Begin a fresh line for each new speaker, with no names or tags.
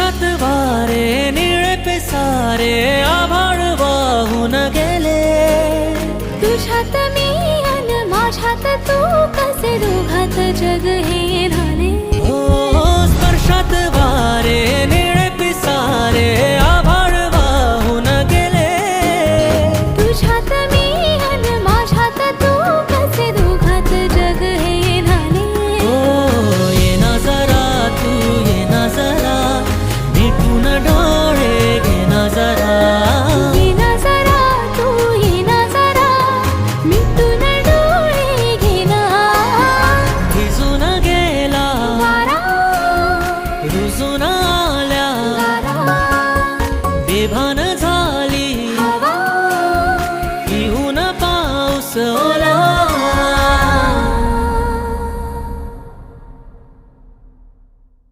स्पर्शात वारे निळे पिसारे आभाळ वाहून गेले.
तुझ्यात मी अन माझ्यात तू कसे दोघात जग हे झाले.
हो स्पर्शात वारे निळे पिसारे आभाळ वाहून गेले.
तुझ्यात मी अन माझ्यात तू कसे दोघात जग हे झाले.
हो ये ना जरा तू ये ना जरा मिटून डोळे घे ना जरा.
ये ना जरा तू ये ना जरा मिटून डोळे घे ना.
भिजून गेला
वारा
रुजून